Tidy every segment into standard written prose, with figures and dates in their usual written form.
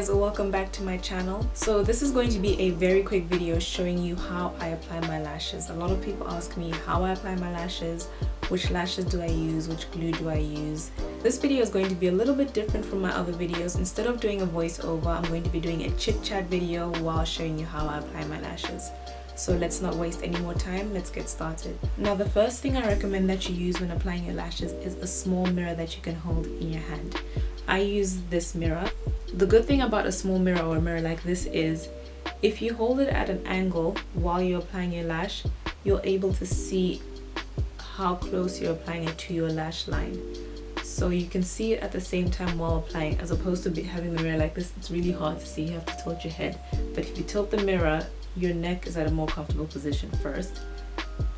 Welcome back to my channel. So this is going to be a very quick video showing you how I apply my lashes. A lot of people ask me how I apply my lashes, which lashes do I use, which glue do I use. This video is going to be a little bit different from my other videos. Instead of doing a voiceover, I'm going to be doing a chit chat video while showing you how I apply my lashes. So let's not waste any more time, let's get started. Now the first thing I recommend that you use when applying your lashes is a small mirror that you can hold in your hand. I use this mirror. The good thing about a small mirror or a mirror like this is if you hold it at an angle while you're applying your lash, you're able to see how close you're applying it to your lash line. So you can see it at the same time while applying, as opposed to having the mirror like this. It's really hard to see, you have to tilt your head. But if you tilt the mirror, your neck is at a more comfortable position first,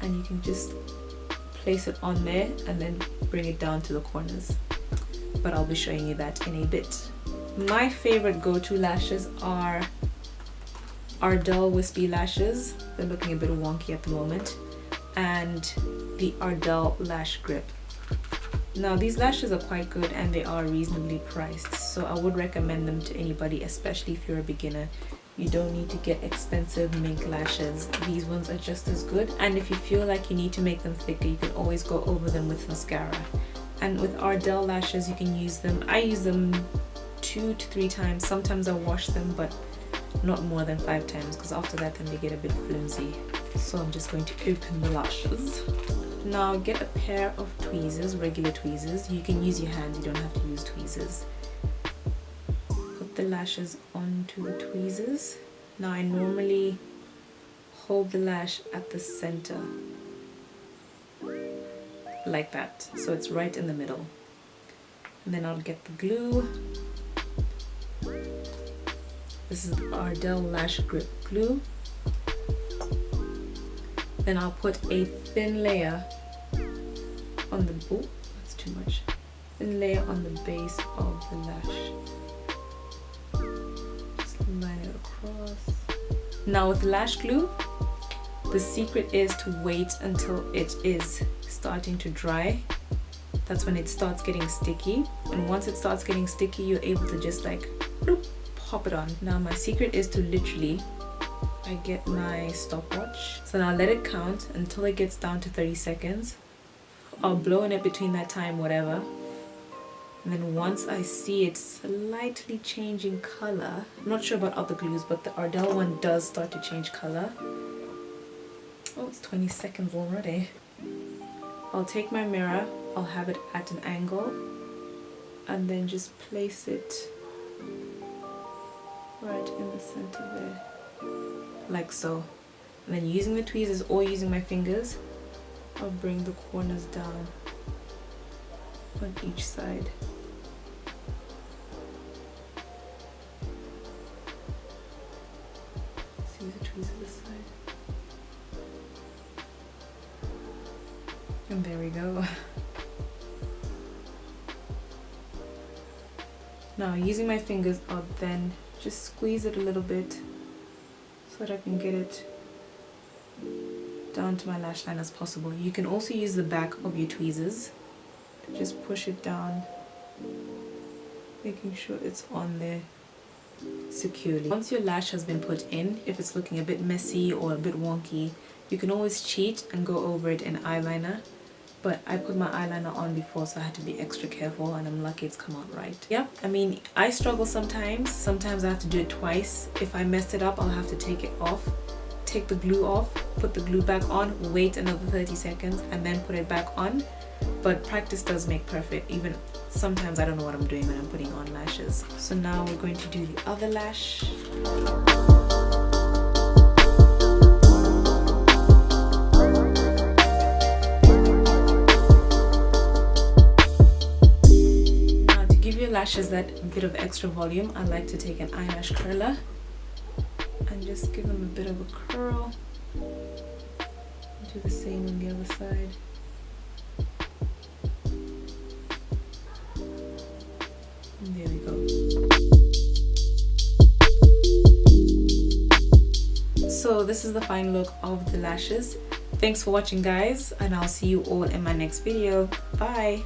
and you can just place it on there and then bring it down to the corners. But I'll be showing you that in a bit. My favorite go-to lashes are Ardell Wispy lashes. They're looking a bit wonky at the moment. And the Ardell Lash Grip. Now these lashes are quite good and they are reasonably priced, so I would recommend them to anybody, especially if you're a beginner. You don't need to get expensive mink lashes. These ones are just as good, and if you feel like you need to make them thicker, you can always go over them with mascara. And with Ardell lashes, you can use them, I use them 2 to 3 times. Sometimes I wash them, but not more than 5 times, because after that then they get a bit flimsy. So I'm just going to open the lashes. Now get a pair of tweezers, regular tweezers. You can use your hands, you don't have to use tweezers. Put the lashes onto the tweezers. Now I normally hold the lash at the center, like that, so it's right in the middle. And then I'll get the glue. This is the Ardell Lash Grip glue. Then I'll put a thin layer on the, oh, that's too much. Thin layer on the base of the lash. Just line it across. Now with lash glue, the secret is to wait until it is starting to dry. That's when it starts getting sticky, and once it starts getting sticky, you're able to just like bloop, pop it on. Now my secret is to literally, I get my stopwatch, so now let it count until it gets down to 30 seconds. I'll blow in it between that time, whatever, and then once I see it slightly changing color, I'm not sure about other glues, but the Ardell one does start to change color. Oh, it's 20 seconds already. I'll take my mirror, I'll have it at an angle, and then just place it right in the center there, like so. And then using the tweezers or using my fingers, I'll bring the corners down on each side. Let's use the tweezers this side. And there we go. Now using my fingers, I'll then just squeeze it a little bit so that I can get it down to my lash line as possible. You can also use the back of your tweezers to just push it down, making sure it's on there securely. Once your lash has been put in, if it's looking a bit messy or a bit wonky, you can always cheat and go over it in eyeliner. But I put my eyeliner on before, so I had to be extra careful, and I'm lucky it's come out right. Yeah, I mean, I struggle sometimes. Sometimes I have to do it twice. If I messed it up, I'll have to take it off, take the glue off, put the glue back on, wait another 30 seconds, and then put it back on. But practice does make perfect. Even sometimes I don't know what I'm doing when I'm putting on lashes. So now we're going to do the other lash. Lashes that bit of extra volume, I like to take an eyelash curler and just give them a bit of a curl. Do the same on the other side. And there we go. So so this is the final look of the lashes. Thanks for watching guys, and I'll see you all in my next video. Bye.